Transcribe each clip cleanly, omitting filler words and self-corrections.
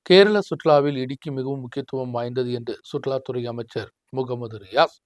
கேரள சுற்றுலாவில் இடுக்கி மிகவும் முக்கியத்துவம் வாய்ந்தது என்று சுற்றுலாத்துறை அமைச்சர் முகமது ரியாஸ்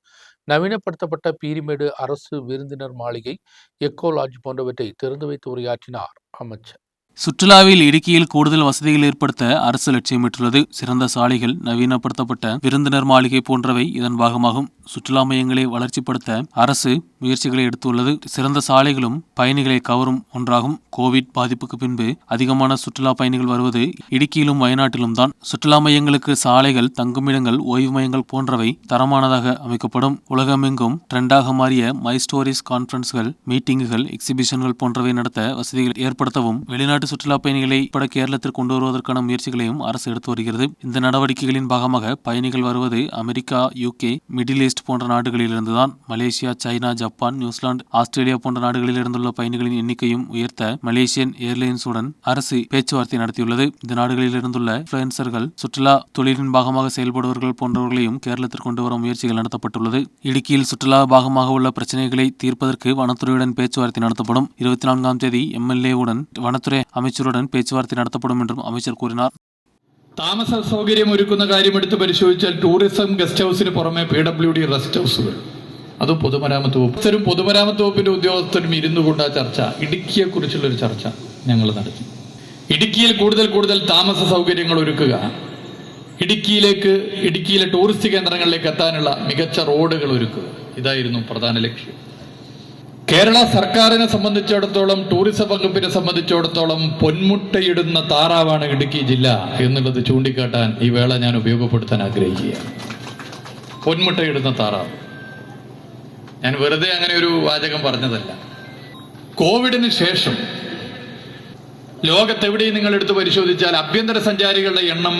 நவீனப்படுத்தப்பட்ட பீரிமேடு அரசு விருந்தினர் மாளிகை, எக்கோ லாட்ஜ் போன்றவற்றை திறந்து வைத்து உரையாற்றினார் அமைச்சர். சுற்றுலாவில் இடுக்கியில் கூடுதல் வசதிகள் ஏற்படுத்த அரசு லட்சியமிட்டுள்ளது. சிறந்த சாலைகள், நவீனப்படுத்தப்பட்ட விருந்தினர் மாளிகை போன்றவை இதன் பாகமாகும். சுற்றுலா மையங்களை வளர்ச்சிப்படுத்த அரசு முயற்சிகளை எடுத்துள்ளது. சிறந்த சாலைகளும் பயணிகளை கவரும் ஒன்றாகும். கோவிட் பாதிப்புக்கு பின்பு அதிகமான சுற்றுலா பயணிகள் வருவது இடுக்கியிலும் வயநாட்டிலும் தான். சுற்றுலா மையங்களுக்கு சாலைகள், தங்குமிடங்கள், ஓய்வு மையங்கள் போன்றவை தரமானதாக அமைக்கப்படும். உலகமெங்கும் ட்ரெண்டாக மாறிய மை ஸ்டோரிஸ் கான்பரன்ஸ்கள், மீட்டிங்குகள், எக்ஸிபிஷன்கள் போன்றவை நடத்த வசதிகள் ஏற்படுத்தவும் வெளிநாட்டு சுற்றுலா பயணிகளை பட கேரளத்திற்கு கொண்டு வருவதற்கான முயற்சிகளையும் அரசு எடுத்து வருகிறது. இந்த நடவடிக்கைகளின் பாகமாக பயணிகள் வருவது அமெரிக்கா, UK, மிடில் ஈஸ்ட் போன்ற நாடுகளிலிருந்துதான். Malaysia, China, Japan, New Zealand, Australia போன்ற நாடுகளில் இருந்துள்ள பயணிகளின் எண்ணிக்கையும் உயர்த்த மலேசியன் ஏர்லைன்ஸுடன் அரசு பேச்சுவார்த்தை நடத்தியுள்ளது. இந்த நாடுகளில் இருந்துள்ள இன்ஃபுளுசர்கள், சுற்றுலா தொழிலின் பாகமாக செயல்படுவர்கள் போன்றவர்களையும் கேரளத்திற்கு கொண்டு வர முயற்சிகள் நடத்தப்பட்டுள்ளது. இடுக்கியில் சுற்றுலா பாகமாக உள்ள பிரச்சனைகளை தீர்ப்பதற்கு வனத்துறையுடன் பேச்சுவார்த்தை நடத்தப்படும். 24ஆம் தேதி MLA-உடன் வனத்துறை அமைச்சருடன் பேச்சுவார்த்தை നടത്തപ്പെടും என்றுം அமைச்சர் கூறினார். താമസ സൗകര്യം ഒരുക്കുന്ന കാര്യം എടുത്ത് പരിശോധിച്ചാൽ ടൂറിസം ഗസ്റ്റ് ഹൗസിന് പുറമെ PWD റെസ്റ്റ് ഹൗസുകൾ, അത് പൊതുമരാമത്ത് വകുപ്പ് പൊതുമരാമത്ത് വകുപ്പിന്റെ ഉദ്യോഗസ്ഥരും ഇരുന്നു കൊണ്ട് ആ ചർച്ച, ഇടുക്കിയെ കുറിച്ചുള്ളൊരു ചർച്ച ഞങ്ങൾ നടത്തി. ഇടുക്കിയിൽ കൂടുതൽ താമസ സൗകര്യങ്ങൾ ഒരുക്കുക, ഇടുക്കിയിലെ ടൂറിസ്റ്റ് കേന്ദ്രങ്ങളിലേക്ക് എത്താനുള്ള മികച്ച റോഡുകൾ ഒരുക്കുക, ഇതായിരുന്നു പ്രധാന ലക്ഷ്യം. കേരള സർക്കാരിനെ സംബന്ധിച്ചിടത്തോളം, ടൂറിസം വകുപ്പിനെ സംബന്ധിച്ചിടത്തോളം പൊന്മുട്ടയിടുന്ന താറാവാണ് ഇടുക്കി ജില്ല എന്നുള്ളത് ചൂണ്ടിക്കാട്ടാൻ ഈ വേള ഞാൻ ഉപയോഗപ്പെടുത്താൻ ആഗ്രഹിക്കുകയാണ്. പൊന്മുട്ടയിടുന്ന താറാവ്, ഞാൻ വെറുതെ അങ്ങനെ ഒരു വാചകം പറഞ്ഞതല്ല. കോവിഡിന് ശേഷം ലോകത്തെവിടെയും നിങ്ങൾ എടുത്ത് പരിശോധിച്ചാൽ ആഭ്യന്തര സഞ്ചാരികളുടെ എണ്ണം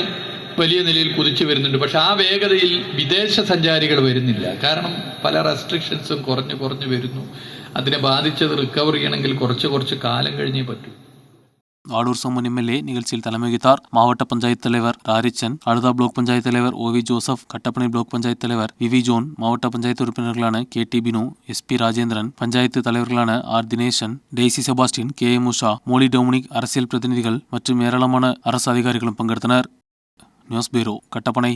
വലിയ നിലയിൽ കുതിച്ചു വരുന്നുണ്ട്. പക്ഷെ ആ വേഗതയിൽ വിദേശ സഞ്ചാരികൾ വരുന്നില്ല. കാരണം പല റെസ്ട്രിക്ഷൻസും കുറഞ്ഞു വരുന്നു. അതിനെ ബാധിച്ചത് റിക്കവർ ചെയ്യണമെങ്കിൽ കുറച്ച് കാലം കഴിഞ്ഞേ പറ്റൂ. ஆடூர் சோமன் MLA நிகழ்ச்சியில் தலைமை வகித்தார். மாவட்ட பஞ்சாயத்து தலைவர் ராரிச்சன், அழுதா பிளாக் பஞ்சாயத்து தலைவர் OV ஜோசப், கட்டப்பனை பிளாக் பஞ்சாயத்து தலைவர் விவி ஜோன், மாவட்ட பஞ்சாயத்து உறுப்பினர்களான KT பினு, SP ராஜேந்திரன், பஞ்சாயத்து தலைவர்களான R தினேசன், டெய்சி செபாஸ்டின், KM உஷா, மோலி டொமினிக், அரசியல் பிரதிநிதிகள் மற்றும் ஏராளமான அரசு அதிகாரிகளும் பங்கெடுத்தனர். News bureau, Kattappana.